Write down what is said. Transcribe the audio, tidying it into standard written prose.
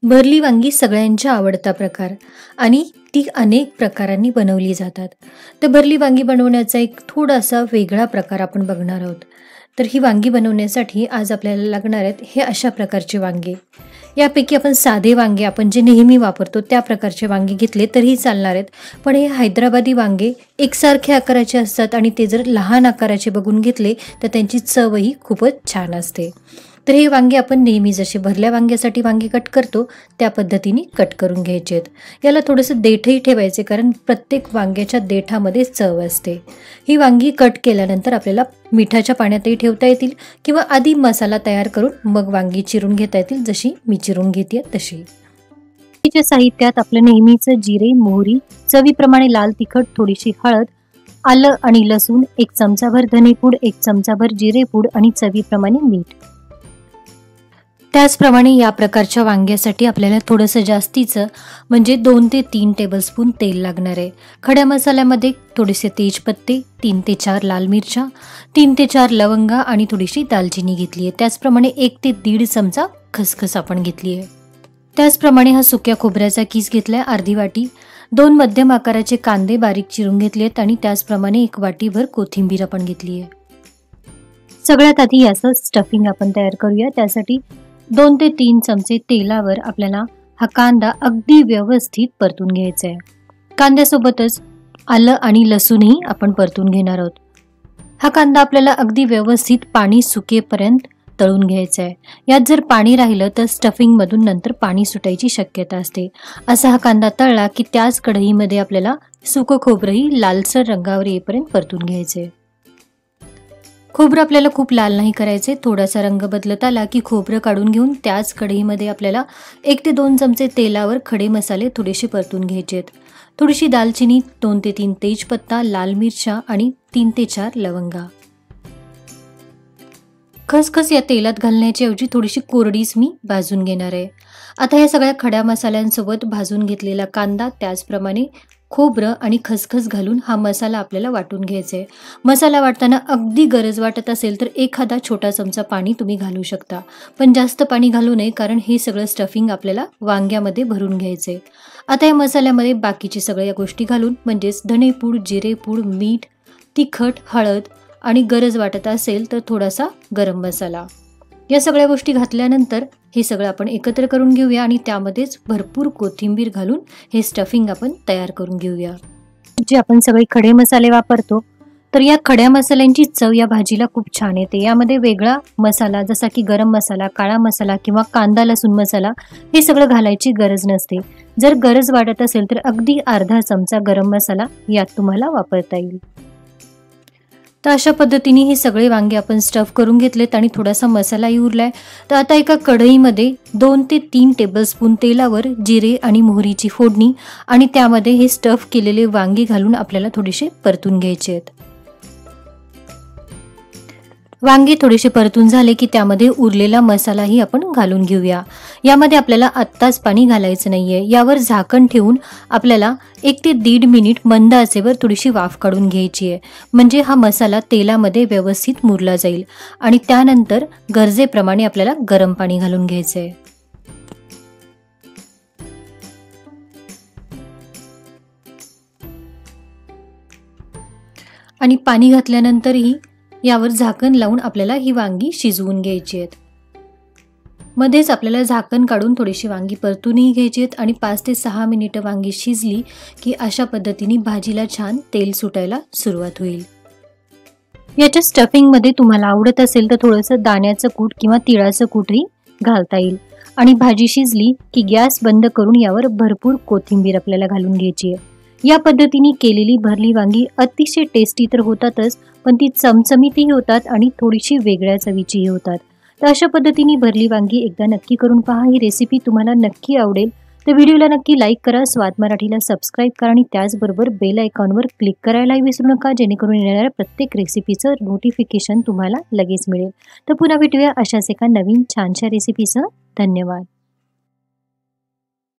भरली वांगी सगळ्यांच्या आवडता प्रकार आणि ती अनेक प्रकारांनी बनवली जातात. तर भरली वांगी बनवण्याचा एक थोडासा वेगळा प्रकार आपण बघणार आहोत. तर ही वांगी बनवण्यासाठी आज आपल्याला लागणार आहेत हे अशा प्रकारचे वांगे. यापैकी आपण साधे वांगे आपण जे नेहमी वापरतो त्या प्रकारचे वांगे घेतले तरीही चालणार आहेत. पण हे हैदराबादी वांगे एकसारखे आकाराचे असतात आणि ते जर लहान आकाराचे बघून घेतले तर त्यांची चवही खूपच छान असते. तर हे वांगे आपण नेहमी जसे भरल्या वांग्यासाठी वांगे कट करतो त्या पद्धतीने कट करून घ्यायचे आहेत. याला थोडंसं देठही ठेवायचे कारण प्रत्येक वांग्याच्या देठामध्ये चव असते. ही वांगी कट केल्यानंतर आपल्याला मिठाच्या पाण्यातही ठेवता येतील किंवा आधी मसाला तयार करून मग वांगी चिरून घेता येतील, जशी मी चिरून घेते तशी. वांगीच्या साहित्यात आपलं नेहमीचं जिरे, मोहरी, चवीप्रमाणे लाल तिखट, थोडीशी हळद, आलं आणि लसूण, 1 चमचाभर धनेपूड, 1 चमचाभर जिरेपूड आणि चवीप्रमाणे मीठ. त्याचप्रमाणे या प्रकारच्या वांग्यासाठी आपल्याला थोडंसं जास्तीचं म्हणजे 2 ते 3 टेबलस्पून तेल लागणार आहे. खड्या मसाल्यामध्ये थोडेसे तेजपत्ते, 3 ते 4 लाल मिरच्या, 3 ते 4 लवंगा आणि थोडीशी दालचिनी घेतली आहे. त्याचप्रमाणे 1 ते 1.5 चमचा खसखस आपण घेतली आहे. त्याचप्रमाणे हा सुक्या खोबऱ्याचा किस घेतलाय अर्धी वाटी, 2 मध्यम आकाराचे कांदे बारीक चिरून घेतले आहेत आणि त्याचप्रमाणे 1 वाटीभर कोथिंबीर आपण घेतली आहे. सगळ्यात आधी याचं स्टफिंग आपण तयार करूया. त्यासाठी 2 ते 3 चमचे तेलावर आपल्याला हा कांदा अगदी व्यवस्थित परतून घ्यायचा आहे. कांद्यासोबतच आलं आणि लसूणही आपण परतून घेणार आहोत. हा कांदा आपल्याला अगदी व्यवस्थित पाणी सुकेपर्यंत तळून घ्यायचा आहे. यात जर पाणी राहिलं तर स्टफिंगमधून नंतर पाणी सुटायची शक्यता असते. असा हा कांदा तळला की त्याच कढईमध्ये आपल्याला सुकं खोबरंही लालसर रंगावर येईपर्यंत परतून घ्यायचे. खोबरं आपल्याला खूप लाल नाही करायचे. थोडासा रंग बदलत आला की खोबरं काढून घेऊन त्याच कढईमध्ये आपल्याला 1 ते 2 चमचे तेलावर खडे मसाले थोडेसे परतून घ्यायचे आहेत. थोडीशी दालचिनी, 2 ते 3 तेजपत्ता, लाल मिरच्या आणि 3 ते 4 लवंगा. खसखस या तेलात घालण्याच्या ऐवजी थोडीशी कोरडीच मी भाजून घेणार आहे. आता या सगळ्या खड्या मसाल्यांसोबत भाजून घेतलेला कांदा, त्याचप्रमाणे खोबरं आणि खसखस घालून हा मसाला आपल्याला वाटून घ्यायचा आहे. मसाला वाटताना अगदी गरज वाटत असेल तर एखादा छोटा चमचा पाणी तुम्ही घालू शकता, पण जास्त पाणी घालू नये कारण हे सगळं स्टफिंग आपल्याला वांग्यामध्ये भरून घ्यायचं आहे. आता या मसाल्यामध्ये बाकीचे सगळ्या गोष्टी घालून म्हणजेच धनेपूड, जिरेपूड, मीठ, तिखट, हळद आणि गरज वाटत असेल तर थोडासा गरम मसाला, या सगळ्या गोष्टी घातल्यानंतर हे सगळं आपण एकत्र करून घेऊया आणि त्यामध्येच भरपूर कोथिंबीर घालून हे स्टफिंग आपण तयार करून घेऊया. जे आपण सगळे खडे मसाले वापरतो तर या खड्या मसाल्यांची चव या भाजीला खूप छान येते. यामध्ये वेगळा मसाला जसा की गरम मसाला, काळा मसाला किंवा कांदा लसूण मसाला हे सगळं घालायची गरज नसते. जर गरज वाटत असेल तर अगदी अर्धा चमचा गरम मसाला यात तुम्हाला वापरता येईल. तर अशा पद्धतीने हे सगळे वांगे आपण स्टफ करून घेतलेत आणि थोडासा मसालाही उरलाय. तर आता एका कढईमध्ये 2 ते 3 टेबलस्पून तेलावर जिरे आणि मोहरीची फोडणी आणि त्यामध्ये हे स्टफ केलेले वांगे घालून आपल्याला थोडेसे परतून घ्यायचे आहेत. वांगे थोडेसे परतून झाले की त्यामध्ये उरलेला मसालाही आपण घालून घेऊया. यामध्ये आपल्याला आत्ताच पाणी घालायचं नाहीये. यावर झाकण ठेवून आपल्याला 1 ते 1.5 मिनिट मंद आचेवर थोडीशी वाफ काढून घ्यायची आहे, म्हणजे हा मसाला तेलामध्ये व्यवस्थित मुरला जाईल आणि त्यानंतर गरजेप्रमाणे आपल्याला गरम पाणी घालून घ्यायचं आहे. आणि पाणी घातल्यानंतरही यावर झाकण लावून आपल्याला ही वांगी शिजवून घ्यायची आहेत. मध्येच आपल्याला झाकण काढून थोडीशी वांगी परतूनही घ्यायची आहेत आणि 5 ते 6 मिनिटं वांगी शिजली की अशा पद्धतीने भाजीला छान तेल सुटायला सुरुवात होईल. याच्या स्टफिंगमध्ये तुम्हाला आवडत असेल तर थोडंसं दाण्याचं कूट किंवा तिळाचं कूटही घालता येईल. आणि भाजी शिजली की गॅस बंद करून यावर भरपूर कोथिंबीर आपल्याला घालून घ्यायची आहे. या पद्धतीने केलेली भरली वांगी अतिशय टेस्टी तर होतातच, पण ती चमचमीतही होतात आणि थोडीशी वेगळ्या चवीचीही होतात. तर अशा पद्धतीने भरली वांगी एकदा नक्की करून पहा. ही रेसिपी तुम्हाला नक्की आवडेल. तर व्हिडिओला नक्की लाईक करा, स्वाद मराठीला सबस्क्राईब करा आणि त्याचबरोबर बेल आयकॉनवर क्लिक करायलाही विसरू नका, जेणेकरून येणाऱ्या प्रत्येक रेसिपीचं नोटिफिकेशन तुम्हाला लगेच मिळेल. तर पुन्हा भेटूया अशाच एका नवीन छानशा रेसिपीसह. धन्यवाद.